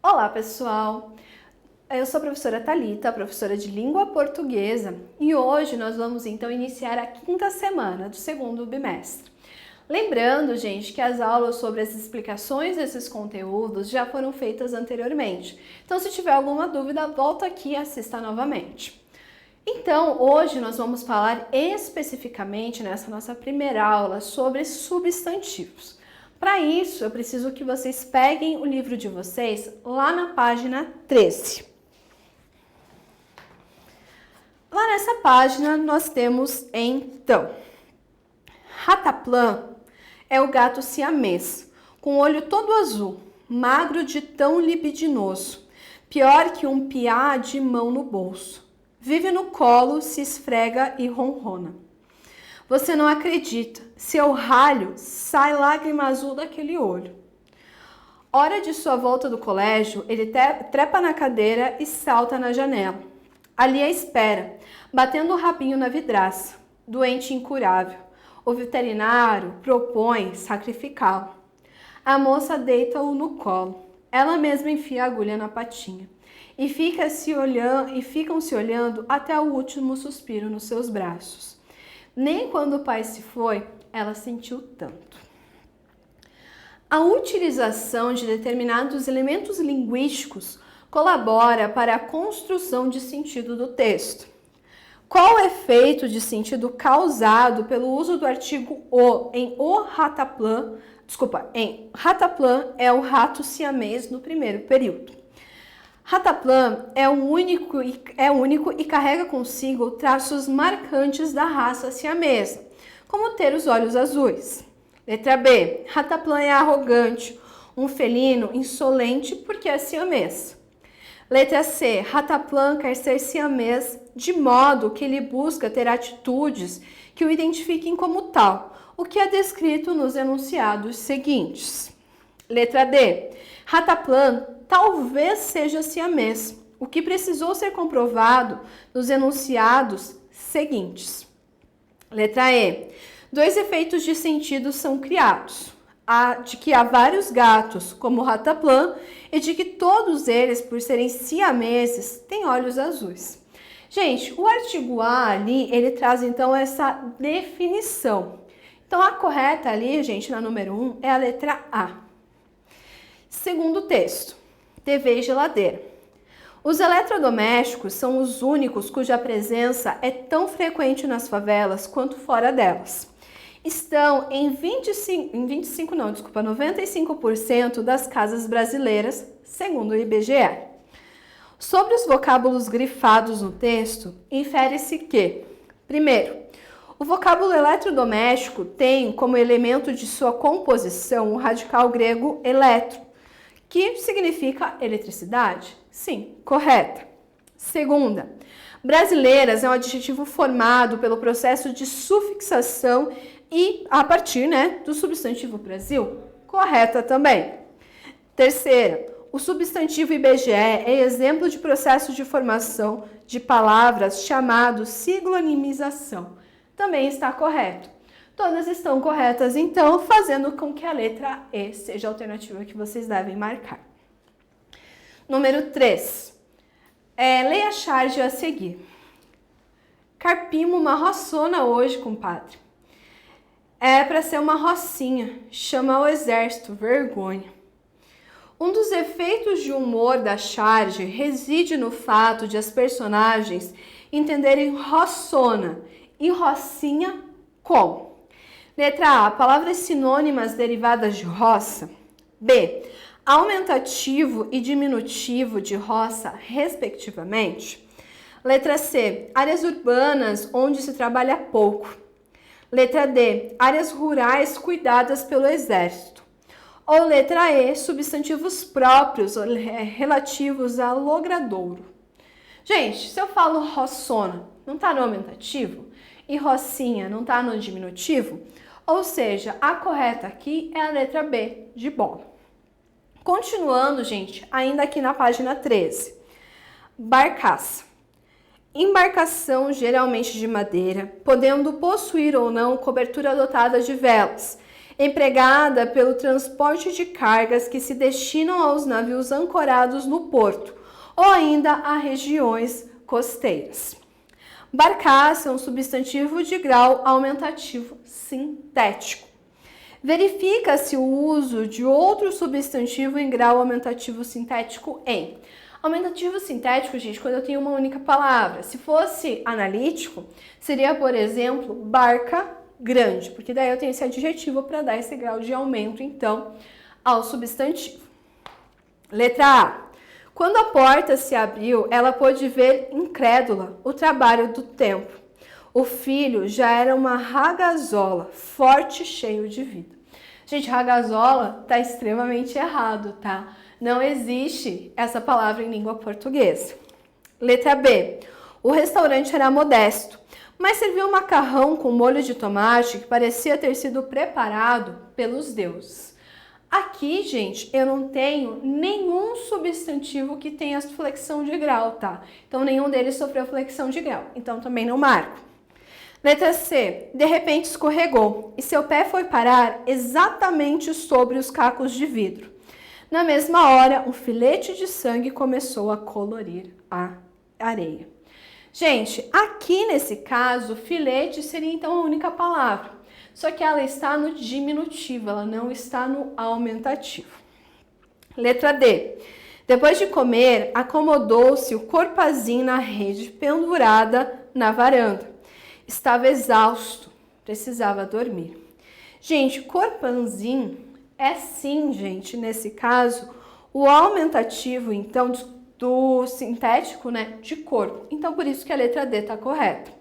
Olá, pessoal! Eu sou a professora Thalita, professora de língua portuguesa, e hoje nós vamos então iniciar a quinta semana do segundo bimestre. Lembrando, gente, que as aulas sobre as explicações desses conteúdos já foram feitas anteriormente. Então, se tiver alguma dúvida, volta aqui e assista novamente. Então, hoje nós vamos falar especificamente nessa nossa primeira aula sobre substantivos. Para isso, eu preciso que vocês peguem o livro de vocês lá na página 13. Lá nessa página nós temos, então, Rataplan é o gato siamês, com o olho todo azul, magro de tão libidinoso, pior que um piá de mão no bolso. Vive no colo, se esfrega e ronrona. Você não acredita, seu ralho sai lágrima azul daquele olho. Hora de sua volta do colégio, ele trepa na cadeira e salta na janela. Ali a espera, batendo o rabinho na vidraça, doente incurável. O veterinário propõe sacrificá-lo. A moça deita-o no colo. Ela mesma enfia a agulha na patinha. E ficam se olhando até o último suspiro nos seus braços. Nem quando o pai se foi, ela sentiu tanto. A utilização de determinados elementos linguísticos colabora para a construção de sentido do texto. Qual o efeito de sentido causado pelo uso do artigo o em Rataplan? Em Rataplan é o rato siamês no primeiro período. Rataplan é único e carrega consigo traços marcantes da raça siamesa, como ter os olhos azuis. Letra B. Rataplan é arrogante, um felino insolente porque é siamês. Letra C. Rataplan quer ser siamês de modo que ele busca ter atitudes que o identifiquem como tal, o que é descrito nos enunciados seguintes. Letra D. Rataplan talvez seja siamês, o que precisou ser comprovado nos enunciados seguintes. Letra E. Dois efeitos de sentido são criados. De que há vários gatos, como o Rataplan, e de que todos eles, por serem siameses, têm olhos azuis. Gente, o artigo A ali, ele traz então essa definição. Então, a correta ali, gente, na número 1, é a letra A. Segundo texto, TV e geladeira. Os eletrodomésticos são os únicos cuja presença é tão frequente nas favelas quanto fora delas. Estão em 95% das casas brasileiras, segundo o IBGE. Sobre os vocábulos grifados no texto, infere-se que, primeiro, o vocábulo eletrodoméstico tem como elemento de sua composição o radical grego eletro, que significa eletricidade? Sim, correta. Segunda, brasileiras é um adjetivo formado pelo processo de sufixação e a partir, do substantivo Brasil? Correta também. Terceira, o substantivo IBGE é exemplo de processo de formação de palavras chamado siglonimização. Também está correto. Todas estão corretas, então, fazendo com que a letra E seja a alternativa que vocês devem marcar. Número 3. Leia a charge a seguir. Carpimos uma roçona hoje, compadre. É para ser uma rocinha. Chama o exército, vergonha. Um dos efeitos de humor da charge reside no fato de as personagens entenderem roçona e rocinha como. Letra A. Palavras sinônimas derivadas de roça. B. Aumentativo e diminutivo de roça, respectivamente. Letra C. Áreas urbanas onde se trabalha pouco. Letra D. Áreas rurais cuidadas pelo exército. Ou letra E. Substantivos próprios relativos a logradouro. Gente, se eu falo roçona, não está no aumentativo? E rocinha não está no diminutivo? Ou seja, a correta aqui é a letra B, de bola. Continuando, gente, ainda aqui na página 13. Barcaça. Embarcação geralmente de madeira, podendo possuir ou não cobertura dotada de velas, empregada pelo transporte de cargas que se destinam aos navios ancorados no porto ou ainda a regiões costeiras. Barcaça é um substantivo de grau aumentativo sintético. Verifica-se o uso de outro substantivo em grau aumentativo sintético em aumentativo sintético, gente, quando eu tenho uma única palavra. Se fosse analítico, seria, por exemplo, barca grande, porque daí eu tenho esse adjetivo para dar esse grau de aumento, então, ao substantivo. Letra A. Quando a porta se abriu, ela pôde ver, incrédula, o trabalho do tempo. O filho já era uma ragazola, forte e cheio de vida. Gente, ragazola tá extremamente errado, tá? Não existe essa palavra em língua portuguesa. Letra B. O restaurante era modesto, mas serviu um macarrão com molho de tomate que parecia ter sido preparado pelos deuses. Aqui, gente, eu não tenho nenhum substantivo que tenha flexão de grau, tá? Então, nenhum deles sofreu flexão de grau, então também não marco. Letra C. De repente escorregou e seu pé foi parar exatamente sobre os cacos de vidro. Na mesma hora, um filete de sangue começou a colorir a areia. Gente, aqui nesse caso, filete seria então a única palavra. Só que ela está no diminutivo, ela não está no aumentativo. Letra D. Depois de comer, acomodou-se o corpazinho na rede pendurada na varanda. Estava exausto, precisava dormir. Gente, corpanzinho é sim, gente, nesse caso, o aumentativo, então, do sintético, né, de corpo. Então, por isso que a letra D está correta.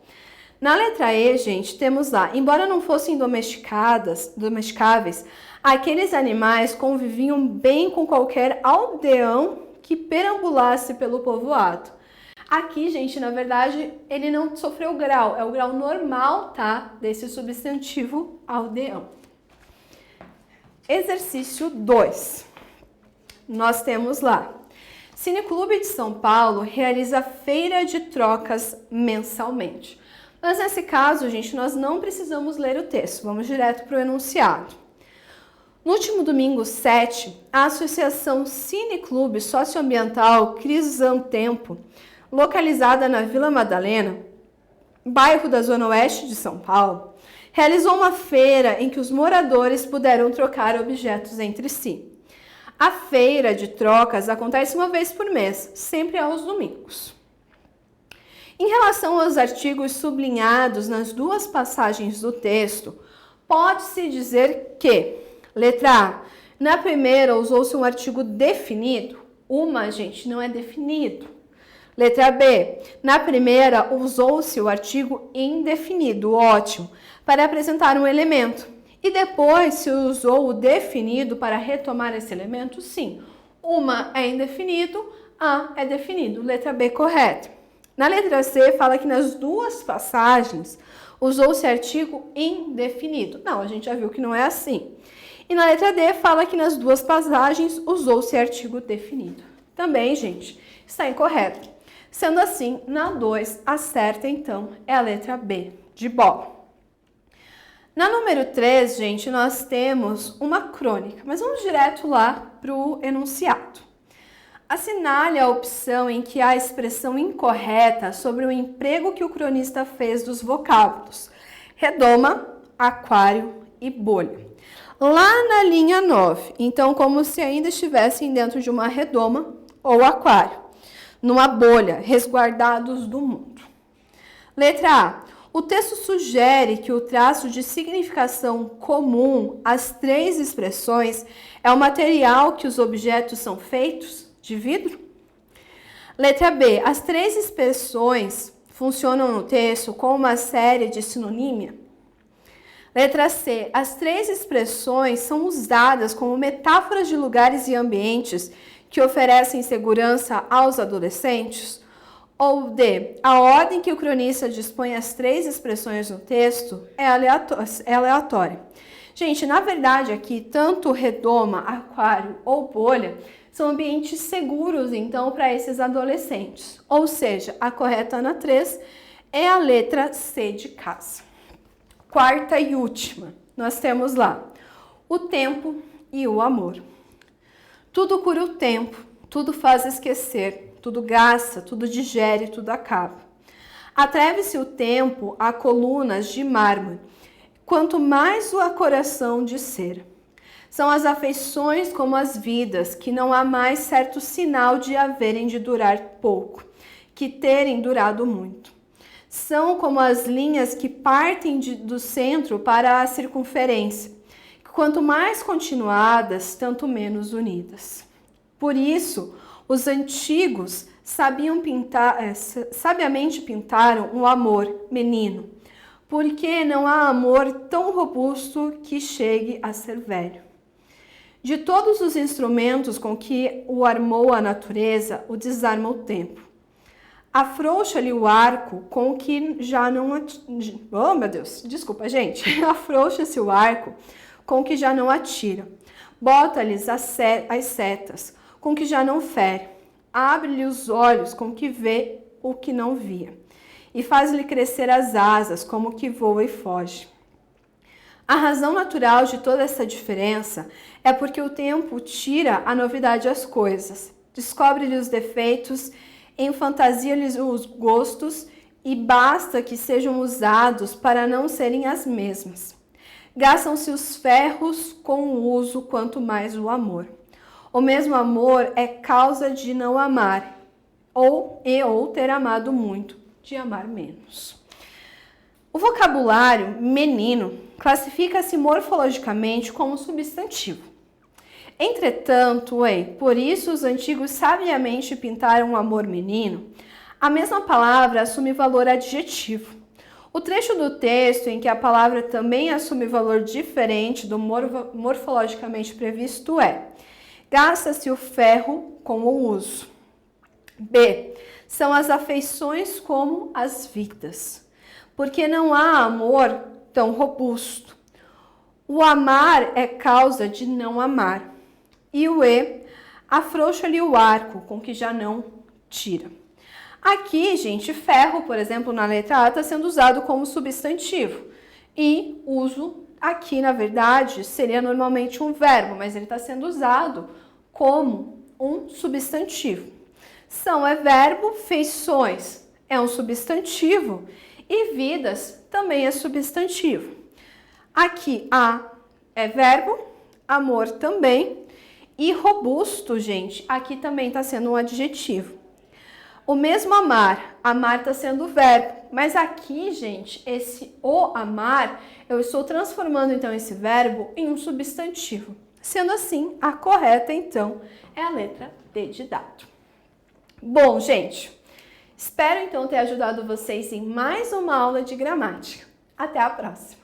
Na letra E, gente, temos lá, embora não fossem domesticáveis, aqueles animais conviviam bem com qualquer aldeão que perambulasse pelo povoado. Aqui, gente, na verdade, ele não sofreu grau, é o grau normal, tá? Desse substantivo aldeão. Exercício 2. Nós temos lá. Cineclube de São Paulo realiza feira de trocas mensalmente. Mas nesse caso, gente, nós não precisamos ler o texto, vamos direto para o enunciado. No último domingo 7, a Associação Cineclube Socioambiental Crisantempo, localizada na Vila Madalena, bairro da Zona Oeste de São Paulo, realizou uma feira em que os moradores puderam trocar objetos entre si. A feira de trocas acontece uma vez por mês, sempre aos domingos. Em relação aos artigos sublinhados nas duas passagens do texto, pode-se dizer que, letra A, na primeira usou-se um artigo definido. Uma, gente, não é definido. Letra B, na primeira usou-se o artigo indefinido, ótimo, para apresentar um elemento. E depois se usou o definido para retomar esse elemento? Sim. Uma é indefinido, A é definido. Letra B, correto. Na letra C, fala que nas duas passagens usou-se artigo indefinido. Não, a gente já viu que não é assim. E na letra D, fala que nas duas passagens usou-se artigo definido. Também, gente, está incorreto. Sendo assim, na 2, a certa, então, é a letra B, de bola. Na número 3, gente, nós temos uma crônica, mas vamos direto lá para o enunciado. Assinale a opção em que há a expressão incorreta sobre o emprego que o cronista fez dos vocábulos redoma, aquário e bolha. Lá na linha 9, então como se ainda estivessem dentro de uma redoma ou aquário, numa bolha, resguardados do mundo. Letra A. O texto sugere que o traço de significação comum às três expressões é o material que os objetos são feitos de vidro? Letra B. As três expressões funcionam no texto como uma série de sinonímia? Letra C. As três expressões são usadas como metáforas de lugares e ambientes que oferecem segurança aos adolescentes? Ou D. A ordem que o cronista dispõe as três expressões no texto é aleatória. Gente, na verdade aqui, tanto redoma, aquário ou bolha são ambientes seguros, então, para esses adolescentes. Ou seja, a correta na 3 é a letra C de casa. Quarta e última, nós temos lá. o tempo e o amor. Tudo cura o tempo, tudo faz esquecer, tudo gasta, tudo digere, tudo acaba. Atreve-se o tempo a colunas de mármore, quanto mais o coração de cera. São as afeições como as vidas, que não há mais certo sinal de haverem de durar pouco, que terem durado muito. São como as linhas que partem do centro para a circunferência, que quanto mais continuadas, tanto menos unidas. Por isso, os antigos sabiamente pintaram o amor menino, porque não há amor tão robusto que chegue a ser velho. De todos os instrumentos com que o armou a natureza, o desarma o tempo. Afrouxa-lhe o arco com que já não atira. Oh, meu Deus, desculpa, gente. Afrouxa-se o arco com que já não atira. Bota-lhes as setas com que já não fere. Abre-lhe os olhos com que vê o que não via. E faz-lhe crescer as asas como que voa e foge. A razão natural de toda essa diferença é porque o tempo tira a novidade às coisas, descobre-lhe os defeitos, enfantasia-lhes os gostos e basta que sejam usados para não serem as mesmas. Gastam-se os ferros com o uso, quanto mais o amor. O mesmo amor é causa de não amar, ou ter amado muito, de amar menos. O vocabulário menino classifica-se morfologicamente como substantivo. Entretanto, por isso os antigos sabiamente pintaram o amor menino, a mesma palavra assume valor adjetivo. O trecho do texto em que a palavra também assume valor diferente do morfologicamente previsto é: gasta-se o ferro com o uso. B. São as afeições como as vidas, porque não há amor tão robusto. O amar é causa de não amar. E o afrouxa-lhe o arco com que já não tira. Aqui, gente, ferro, por exemplo, na letra A, está sendo usado como substantivo. E uso aqui, na verdade, seria normalmente um verbo, mas ele está sendo usado como um substantivo. São é verbo, feições é um substantivo e vidas também é substantivo. Aqui A é verbo, amor também e robusto, gente, aqui também está sendo um adjetivo. O mesmo amar, amar está sendo verbo, mas aqui, gente, esse o amar, eu estou transformando então esse verbo em um substantivo. Sendo assim, a correta então é a letra D de dado. Bom, gente, espero então ter ajudado vocês em mais uma aula de gramática. Até a próxima!